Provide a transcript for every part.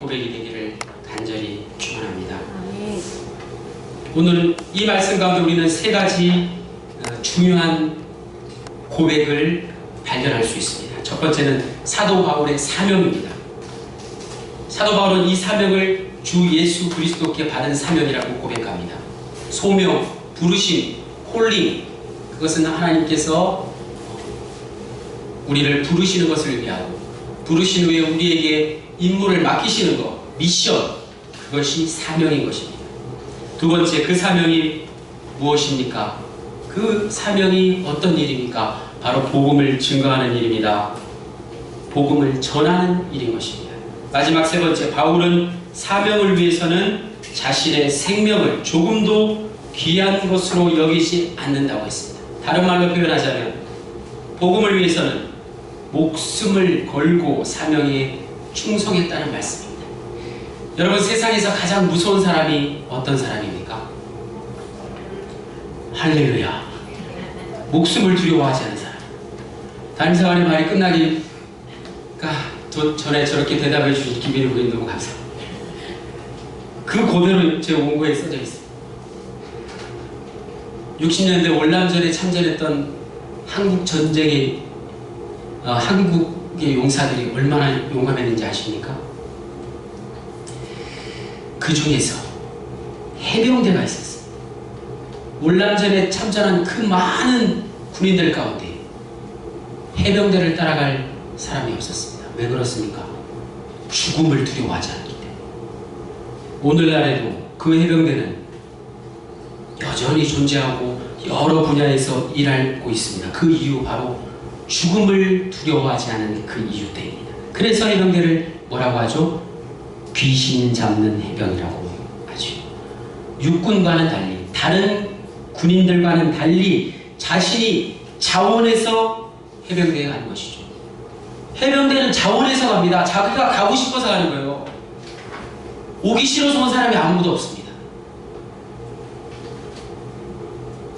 고백이 되기를 간절히 축원합니다. 오늘 이 말씀 가운데 우리는 세 가지 중요한 고백을 발견할 수 있습니다. 첫 번째는 사도 바울의 사명입니다. 사도 바울은 이 사명을 주 예수 그리스도께 받은 사명이라고 고백합니다. 소명, 부르심, 콜링, 그것은 하나님께서 우리를 부르시는 것을 위하고 부르신 후에 우리에게 임무를 맡기시는 것, 미션, 그것이 사명인 것입니다. 두 번째, 그 사명이 무엇입니까? 그 사명이 어떤 일입니까? 바로 복음을 증거하는 일입니다. 복음을 전하는 일인 것입니다. 마지막 세 번째, 바울은 사명을 위해서는 자신의 생명을 조금도 귀한 것으로 여기지 않는다고 했습니다. 다른 말로 표현하자면 복음을 위해서는 목숨을 걸고 사명에 충성했다는 말씀입니다. 여러분, 세상에서 가장 무서운 사람이 어떤 사람입니까? 할렐루야. 목숨을 두려워하지 않는 사람. 담임사관의 말이 끝나기가 전에 저렇게 대답해 주신 김민희 부인 너무 감사합니다. 그 그대로 제 원고에 써져 있습니다. 60년대 월남전에 참전했던 한국 전쟁의 한국의 용사들이 얼마나 용감했는지 아십니까? 그 중에서 해병대가 있었어요. 월남전에 참전한 그 많은 군인들 가운데 해병대를 따라갈 사람이 없었습니다. 왜 그렇습니까? 죽음을 두려워하지 않기 때문에. 오늘날에도 그 해병대는 여전히 존재하고 여러 분야에서 일하고 있습니다. 그 이유 바로 죽음을 두려워하지 않은 그 이유 때문입니다. 그래서 해병대를 뭐라고 하죠? 귀신 잡는 해병이라고 하죠. 육군과는 달리, 다른 군인들과는 달리 자신이 자원해서 해병대에 가는 것이죠. 해병대는 자원해서 갑니다. 자기가 가고 싶어서 가는 거예요. 오기 싫어서 온 사람이 아무도 없습니다.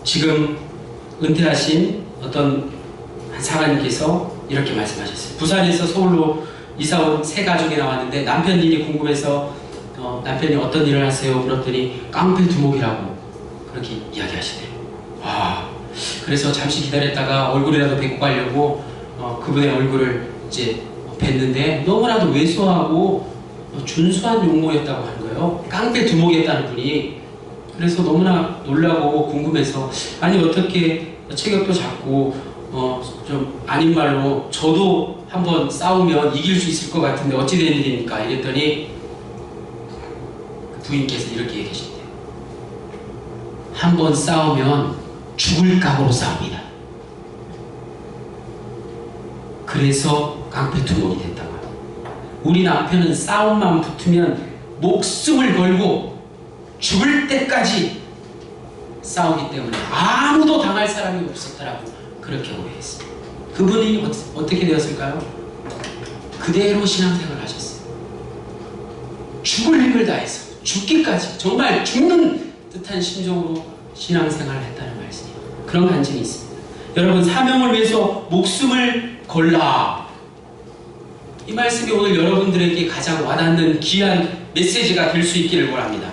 지금 은퇴하신 어떤 한 사관님께서 이렇게 말씀하셨어요. 부산에서 서울로 이사온 세 가족이 나왔는데 남편 일이 궁금해서 남편이 어떤 일을 하세요? 물었더니 깡패 두목이라고 그렇게 이야기하시네요. 와, 그래서 잠시 기다렸다가 얼굴이라도 뵙고 가려고 그분의 얼굴을 이제 뵀는데 너무나도 왜소하고 준수한 용모였다고 하는 거예요. 깡패 두목이었다는 분이. 그래서 너무나 놀라고 궁금해서, 아니 어떻게 체격도 작고 좀 아닌 말로 저도 한번 싸우면 이길 수 있을 것 같은데 어찌 된 일입니까? 이랬더니 그 부인께서 이렇게 얘기하신대요. 한번 싸우면 죽을 각오로 싸웁니다. 그래서 깡패 두목이 됐다고 합니다. 우리 남편은 싸움만 붙으면 목숨을 걸고 죽을 때까지 싸우기 때문에 아무도 당할 사람이 없었다라고 그렇게 오해했습니다. 그분이 어떻게 되었을까요? 그대로 신앙생활을 하셨어요. 죽을 힘을 다해서 죽기까지 정말 죽는 듯한 심정으로 신앙생활을 했다는 말씀이에요. 그런 간증이 있습니다. 여러분, 사명을 위해서 목숨을 걸라. 이 말씀이 오늘 여러분들에게 가장 와닿는 귀한 메시지가 될 수 있기를 원합니다.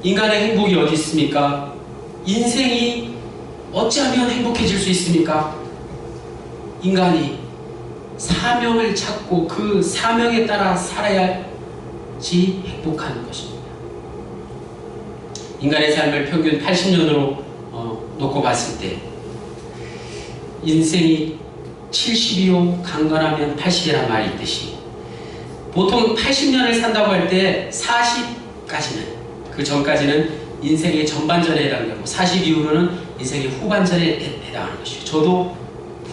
인간의 행복이 어디 있습니까? 인생이 어찌하면 행복해질 수 있습니까? 인간이 사명을 찾고 그 사명에 따라 살아야지 행복한 것입니다. 인간의 삶을 평균 80년으로 놓고 봤을 때 인생이 70이요 강건하면 80이라는 말이 있듯이 보통 80년을 산다고 할 때 40까지는, 그 전까지는 인생의 전반전에 해당되고 40 이후로는 인생의 후반전에 해당하는 것이죠. 저도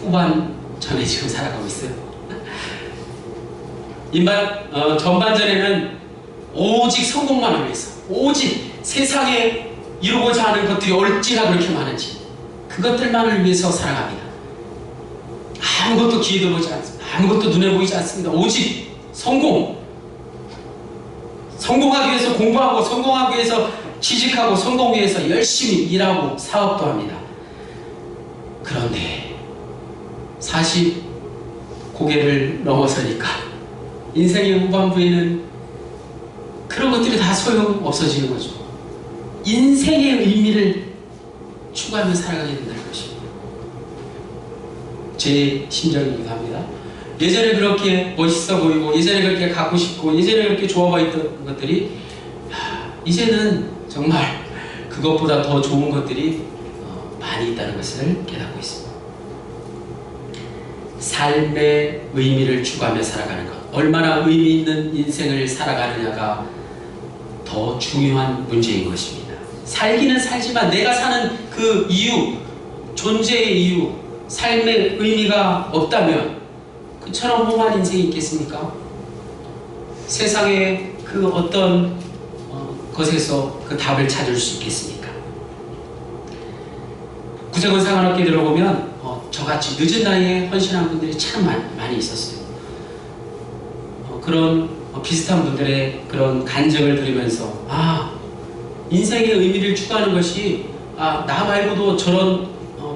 후반전에 지금 살아가고 있어요. 전반전에는 오직 성공만을 위해서, 오직 세상에 이루고자 하는 것들이 얼마나 그렇게 많은지 그것들만을 위해서 살아갑니다. 아무것도 기회도 보지 않습니다. 아무것도 눈에 보이지 않습니다. 오직 성공하기 위해서 공부하고, 성공하기 위해서 취직하고, 성공 위해서 열심히 일하고 사업도 합니다. 그런데 40 고개를 넘어서니까 인생의 후반부에는 그런 것들이 다 소용 없어지는 거죠. 인생의 의미를 추구하며 살아가게 된다는 것입니다. 제 심정이기도 합니다. 예전에 그렇게 멋있어 보이고 예전에 그렇게 갖고 싶고 예전에 그렇게 좋아 보였던 것들이 이제는 정말 그것보다 더 좋은 것들이 많이 있다는 것을 깨닫고 있습니다. 삶의 의미를 추구하며 살아가는 것, 얼마나 의미 있는 인생을 살아가느냐가 더 중요한 문제인 것입니다. 살기는 살지만 내가 사는 그 이유, 존재의 이유, 삶의 의미가 없다면 그처럼 험한 인생이 있겠습니까? 세상의 그 어떤 것에서 그 답을 찾을 수 있겠습니까? 구세군 상관없게 들어보면 저같이 늦은 나이에 헌신한 분들이 참 많이 있었어요. 그런 비슷한 분들의 그런 간증을 들으면서 인생의 의미를 추구하는 것이 나 말고도 저런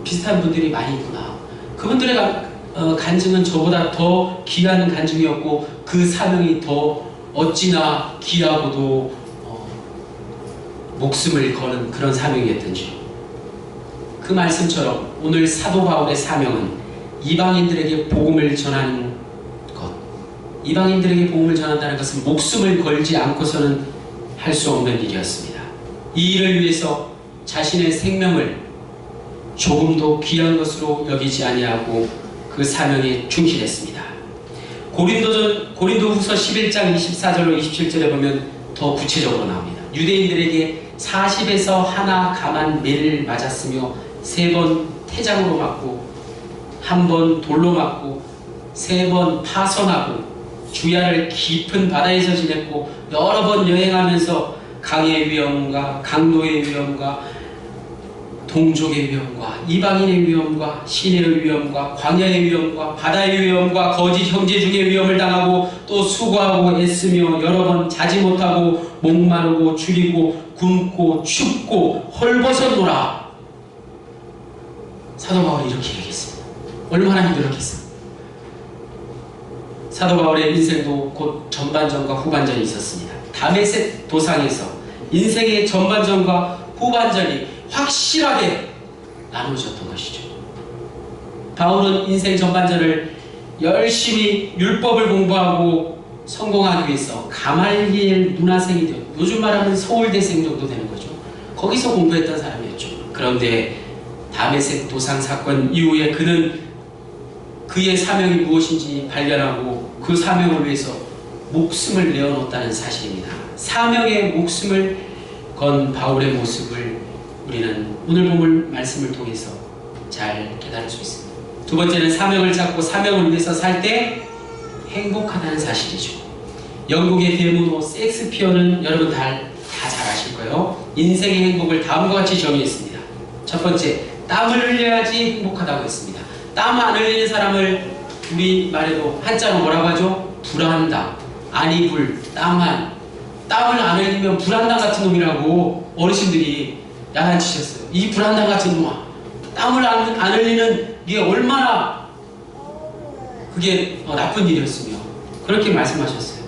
비슷한 분들이 많이 있구나. 그분들의 간증은 저보다 더 귀한 간증이었고 그 사명이 더 어찌나 귀하고도 목숨을 거는 그런 사명이었던지. 그 말씀처럼 오늘 사도 바울의 사명은 이방인들에게 복음을 전하는 것, 이방인들에게 복음을 전한다는 것은 목숨을 걸지 않고서는 할 수 없는 일이었습니다. 이 일을 위해서 자신의 생명을 조금도 귀한 것으로 여기지 아니하고 그 사명에 충실했습니다. 고린도후서 11장 24절로 27절에 보면 더 구체적으로 나옵니다. 유대인들에게 40에서 하나 감한 매를 맞았으며 3번 태장으로 맞고 1번 돌로 맞고 3번 파선하고 주야를 깊은 바다에서 지냈고 여러 번 여행하면서 강의 위험과 강도의 위험과 동족의 위험과 이방인의 위험과 시내의 위험과 광야의 위험과 바다의 위험과 거짓 형제 중의 위험을 당하고 또 수고하고 애쓰며 여러 번 자지 못하고 목마르고 줄이고 굶고 춥고 헐벗었노라. 사도 바울이 이렇게 얘기했습니다. 얼마나 힘들었겠어요. 사도 바울의 인생도 곧 전반전과 후반전이 있었습니다. 다메섹 도상에서 인생의 전반전과 후반전이 확실하게 나누어졌던 것이죠. 바울은 인생 전반전을 열심히 율법을 공부하고 성공하기 위해서 가말리엘 문화생이 되고 요즘 말하면 서울대생 정도 되는 거죠. 거기서 공부했던 사람이었죠. 그런데 다메섹 도상 사건 이후에 그는 그의 사명이 무엇인지 발견하고 그 사명을 위해서 목숨을 내어놓았다는 사실입니다. 사명의 목숨을 건 바울의 모습을 우리는 오늘 본 말씀을 통해서 잘 깨달을 수 있습니다. 두 번째는 사명을 찾고 사명을 위해서 살 때 행복하다는 사실이죠. 영국의 대문호 셰익스피어는 여러분 다 잘 아실 거예요. 인생의 행복을 다음과 같이 정의했습니다. 첫 번째, 땀을 흘려야지 행복하다고 했습니다. 땀 안 흘리는 사람을 우리 말에도 한자로 뭐라고 하죠? 불안당, 안이불, 땀을 안 흘리면 불안당 같은 놈이라고 어르신들이 야단치셨어요. 이 불안당 같은 놈아, 땀을 안 흘리는 게 얼마나 그게 나쁜 일이었으며 그렇게 말씀하셨어요.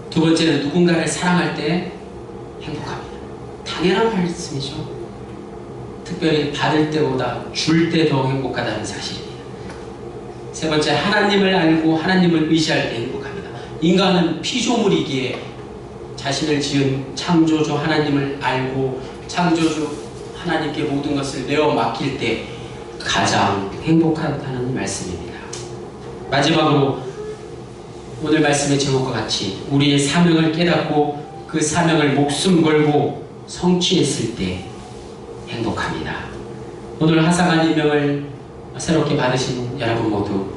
두 번째는 누군가를 사랑할 때 행복합니다. 당연한 말씀이죠. 특별히 받을 때보다 줄 때 더 행복하다는 사실입니다. 세 번째, 하나님을 알고 하나님을 의지할 때 행복합니다. 인간은 피조물이기에 자신을 지은 창조주 하나님을 알고 창조주 하나님께 모든 것을 내어 맡길 때 가장 행복하다는 말씀입니다. 마지막으로 오늘 말씀의 제목과 같이 우리의 사명을 깨닫고 그 사명을 목숨 걸고 성취했을 때 행복합니다. 오늘 하사관 임명을 새롭게 받으신 여러분 모두,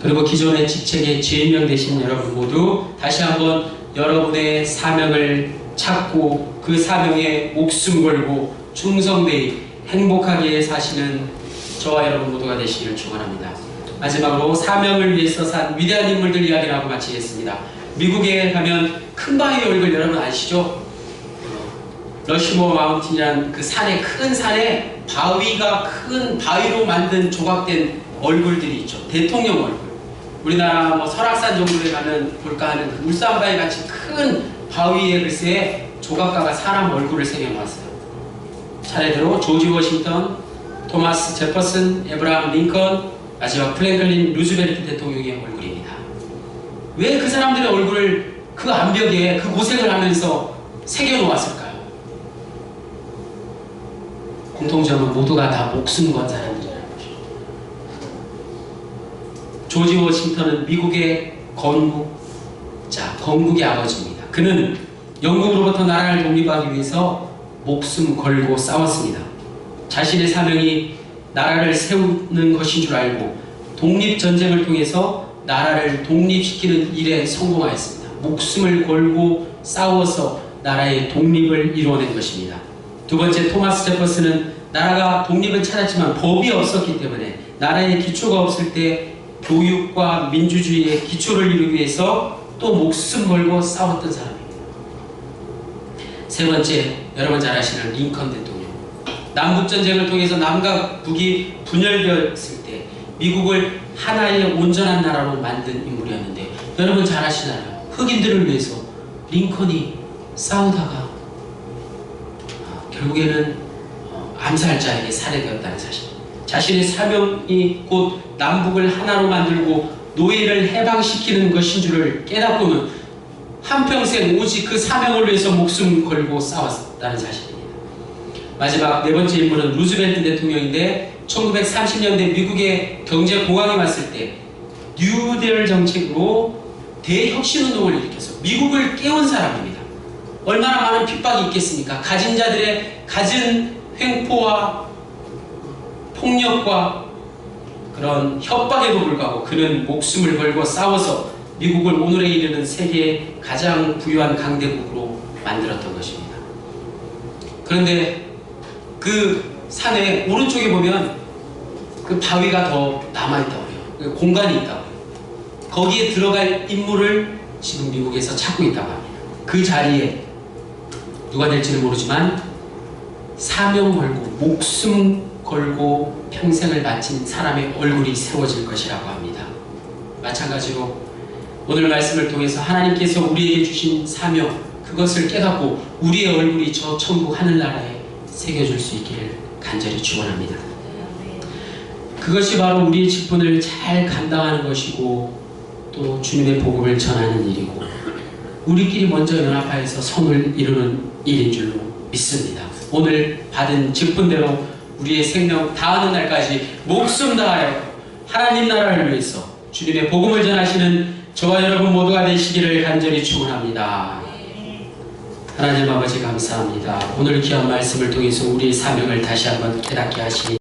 그리고 기존의 직책에 재임명되신 여러분 모두 다시 한번 여러분의 사명을 찾고 그 사명에 목숨 걸고 충성되이 행복하게 사시는 저와 여러분 모두가 되시기를 축원합니다. 마지막으로 사명을 위해서 산 위대한 인물들 이야기를 하고 마치겠습니다. 미국에 가면 큰 바위 얼굴 여러분 아시죠? 러시모어 마운틴이라는 그 산에, 큰 산에 바위가 큰 바위로 만든 조각된 얼굴들이 있죠. 대통령 얼굴. 우리나라 뭐 설악산 정도에 가면 볼까 하는 그 울산바위 같이 큰 바위에 글쎄 조각가가 사람 얼굴을 새겨놓았어요. 차례대로 조지 워싱턴, 토마스 제퍼슨, 에브라함 링컨, 마지막 프랭클린 루즈벨트 대통령의 얼굴입니다. 왜 그 사람들의 얼굴을 그 암벽에 그 고생을 하면서 새겨놓았을까요? 공통점은 모두가 다 목숨 건 사람들이라는 것이죠. 조지 워싱턴은 미국의 건국의 아버지입니다. 그는 영국으로부터 나라를 독립하기 위해서 목숨 걸고 싸웠습니다. 자신의 사명이 나라를 세우는 것인 줄 알고 독립전쟁을 통해서 나라를 독립시키는 일에 성공하였습니다. 목숨을 걸고 싸워서 나라의 독립을 이루어낸 것입니다. 두 번째, 토마스 제퍼슨은 나라가 독립을 찾았지만 법이 없었기 때문에 나라의 기초가 없을 때 교육과 민주주의의 기초를 이루기 위해서 또 목숨 걸고 싸웠던 사람입니다. 세 번째, 여러분 잘 아시는 링컨 대통령. 남북전쟁을 통해서 남과 북이 분열되었을 때 미국을 하나의 온전한 나라로 만든 인물이었는데, 여러분 잘 아시잖아요. 흑인들을 위해서 링컨이 싸우다가 결국에는 암살자에게 살해되었다는 사실. 자신의 사명이 곧 남북을 하나로 만들고 노예를 해방시키는 것인 줄을 깨닫고는 한평생 오직 그 사명을 위해서 목숨 걸고 싸웠다는 사실입니다. 마지막 네 번째 인물은 루즈벨트 대통령인데, 1930년대 미국의 경제 공황이 왔을 때 뉴딜 정책으로 대혁신운동을 일으켜서 미국을 깨운 사람입니다. 얼마나 많은 핍박이 있겠습니까? 가진 자들의 갖은 횡포와 폭력과 그런 협박에도 불구하고 그는 목숨을 걸고 싸워서 미국을 오늘에 이르는 세계의 가장 부유한 강대국으로 만들었던 것입니다. 그런데 그 산의 오른쪽에 보면 그 바위가 더 남아있다고 해요. 공간이 있다고 해요. 거기에 들어갈 인물을 지금 미국에서 찾고 있다고 합니다. 그 자리에 누가 될지는 모르지만 사명 걸고 목숨 걸고 평생을 바친 사람의 얼굴이 세워질 것이라고 합니다. 마찬가지로 오늘 말씀을 통해서 하나님께서 우리에게 주신 사명, 그것을 깨닫고 우리의 얼굴이 저 천국 하늘나라에 새겨줄 수 있기를 간절히 축원합니다. 그것이 바로 우리의 직분을 잘 감당하는 것이고 또 주님의 복음을 전하는 일이고 우리끼리 먼저 연합하여서 성을 이루는 일인 줄로 믿습니다. 오늘 받은 직분대로 우리의 생명 다하는 날까지 목숨 다하여 하나님 나라를 위해서 주님의 복음을 전하시는 저와 여러분 모두가 되시기를 간절히 축원합니다. 하나님 아버지 감사합니다. 오늘 귀한 말씀을 통해서 우리의 사명을 다시 한번 깨닫게 하시니